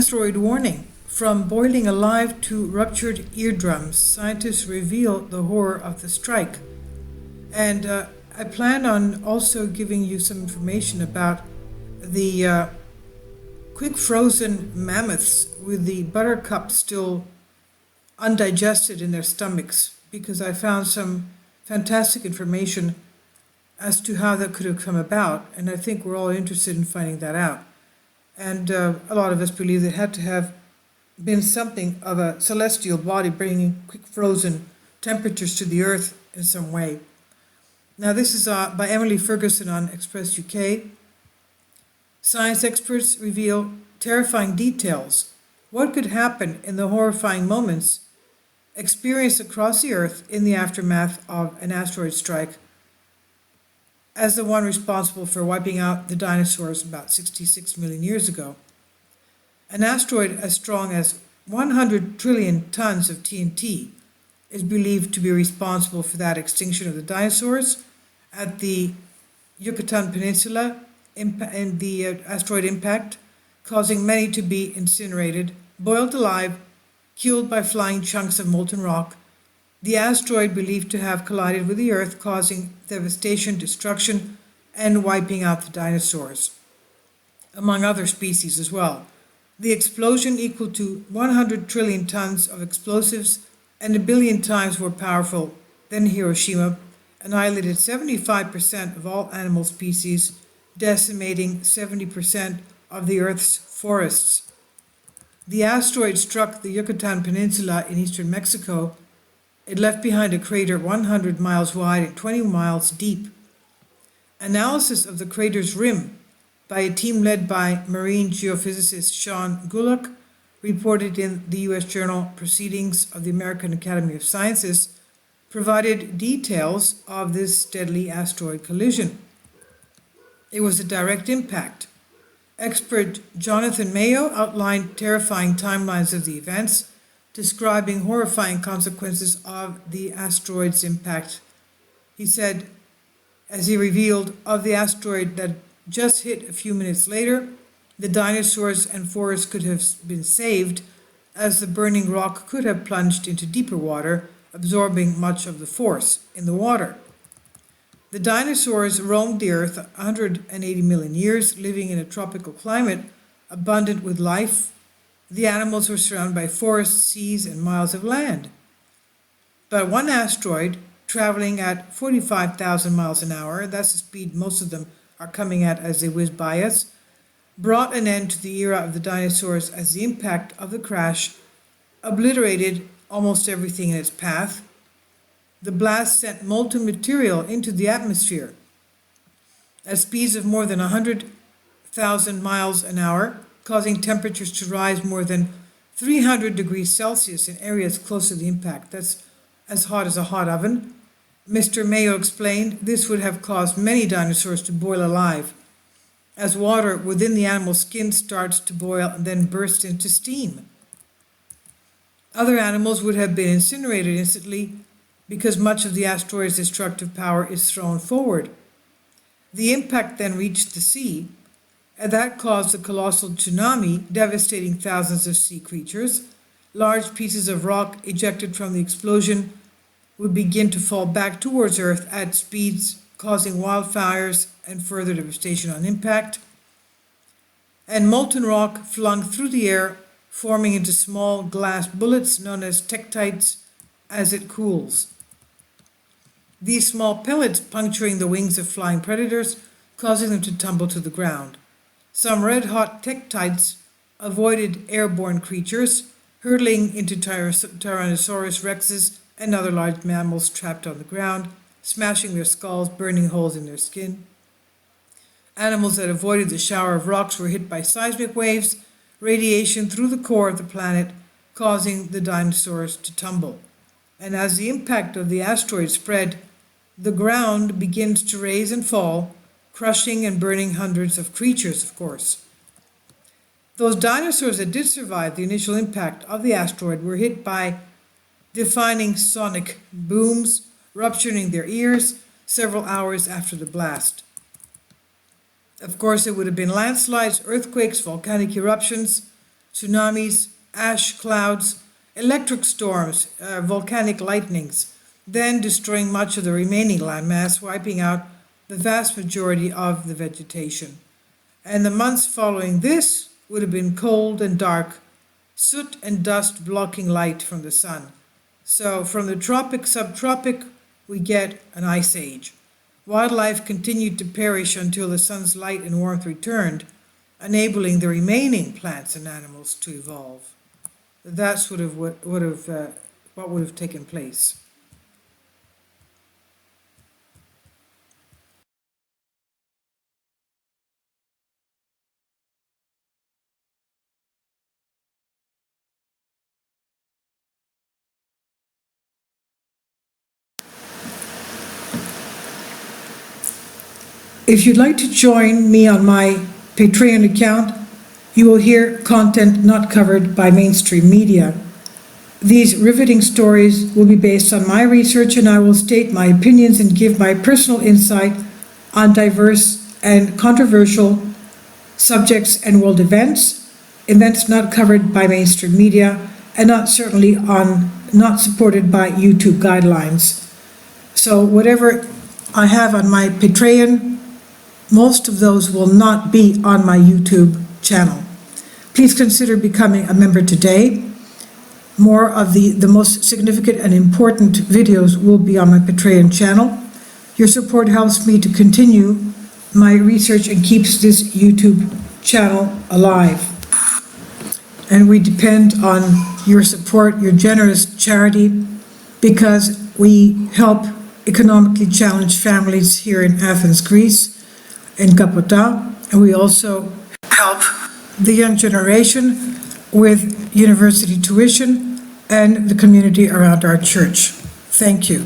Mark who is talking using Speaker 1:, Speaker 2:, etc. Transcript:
Speaker 1: Asteroid warning. From boiling alive to ruptured eardrums, scientists reveal the horror of the strike. And I plan on also giving you some information about the quick frozen mammoths with the buttercup still undigested in their stomachs, because I found some fantastic information as to how that could have come about, and I think we're all interested in finding that out. And a lot of us believe it had to have been something of a celestial body bringing quick frozen temperatures to the Earth in some way. Now this is by Emily Ferguson on Express UK. Science experts reveal terrifying details. What could happen in the horrifying moments experienced across the Earth in the aftermath of an asteroid strike, as the one responsible for wiping out the dinosaurs about 66 million years ago. An asteroid as strong as 100 trillion tons of TNT is believed to be responsible for that extinction of the dinosaurs at the Yucatan Peninsula in the asteroid impact, causing many to be incinerated, boiled alive, killed by flying chunks of molten rock. The asteroid believed to have collided with the Earth, causing devastation, destruction, and wiping out the dinosaurs, among other species as well. The explosion, equal to 100 trillion tons of explosives and 1 billion times more powerful than Hiroshima, annihilated 75% of all animal species, decimating 70% of the Earth's forests. The asteroid struck the Yucatan Peninsula in eastern Mexico. It left behind a crater 100 miles wide and 20 miles deep. Analysis of the crater's rim by a team led by marine geophysicist Sean Gulock, reported in the U.S. journal Proceedings of the American Academy of Sciences, provided details of this deadly asteroid collision. It was a direct impact. Expert Jonathan Mayo outlined terrifying timelines of the events, describing horrifying consequences of the asteroid's impact. He said, as he revealed, of the asteroid that just hit a few minutes later, the dinosaurs and forests could have been saved, as the burning rock could have plunged into deeper water, absorbing much of the force in the water. The dinosaurs roamed the Earth 180 million years, living in a tropical climate abundant with life. The animals were surrounded by forests, seas, and miles of land. But one asteroid, traveling at 45,000 miles an hour, that's the speed most of them are coming at as they whiz by us, brought an end to the era of the dinosaurs, as the impact of the crash obliterated almost everything in its path. The blast sent molten material into the atmosphere at speeds of more than 100,000 miles an hour, causing temperatures to rise more than 300 degrees Celsius in areas close to the impact. That's as hot as a hot oven. Mr. Mayo explained this would have caused many dinosaurs to boil alive, as water within the animal's skin starts to boil and then bursts into steam. Other animals would have been incinerated instantly, because much of the asteroid's destructive power is thrown forward. The impact then reached the sea, and that caused a colossal tsunami, devastating thousands of sea creatures. Large pieces of rock ejected from the explosion would begin to fall back towards Earth at speeds causing wildfires and further devastation on impact. And molten rock flung through the air, forming into small glass bullets known as tektites as it cools. These small pellets puncturing the wings of flying predators, causing them to tumble to the ground. Some red-hot tektites avoided airborne creatures, hurtling into Tyrannosaurus rexes and other large mammals trapped on the ground, smashing their skulls, burning holes in their skin. Animals that avoided the shower of rocks were hit by seismic waves, radiation through the core of the planet, causing the dinosaurs to tumble. And as the impact of the asteroid spread, the ground begins to raise and fall, crushing and burning hundreds of creatures, of course. Those dinosaurs that did survive the initial impact of the asteroid were hit by deafening sonic booms, rupturing their ears several hours after the blast. Of course, it would have been landslides, earthquakes, volcanic eruptions, tsunamis, ash clouds, electric storms, volcanic lightnings, then destroying much of the remaining landmass, wiping out the vast majority of the vegetation. And the months following this would have been cold and dark, soot and dust blocking light from the sun. So from the tropic, subtropic, we get an ice age. Wildlife continued to perish until the sun's light and warmth returned, enabling the remaining plants and animals to evolve. That's what would have taken place. If you'd like to join me on my Patreon account, you will hear content not covered by mainstream media. These riveting stories will be based on my research, and I will state my opinions and give my personal insight on diverse and controversial subjects and world events not covered by mainstream media, and not supported by YouTube guidelines. So whatever I have on my Patreon, most of those will not be on my YouTube channel. Please consider becoming a member today. More of the most significant and important videos will be on my Patreon channel. Your support helps me to continue my research and keeps this YouTube channel alive. And we depend on your support, your generous charity, because we help economically challenged families here in Athens, Greece, in Kapota, and we also help the young generation with university tuition and the community around our church. Thank you.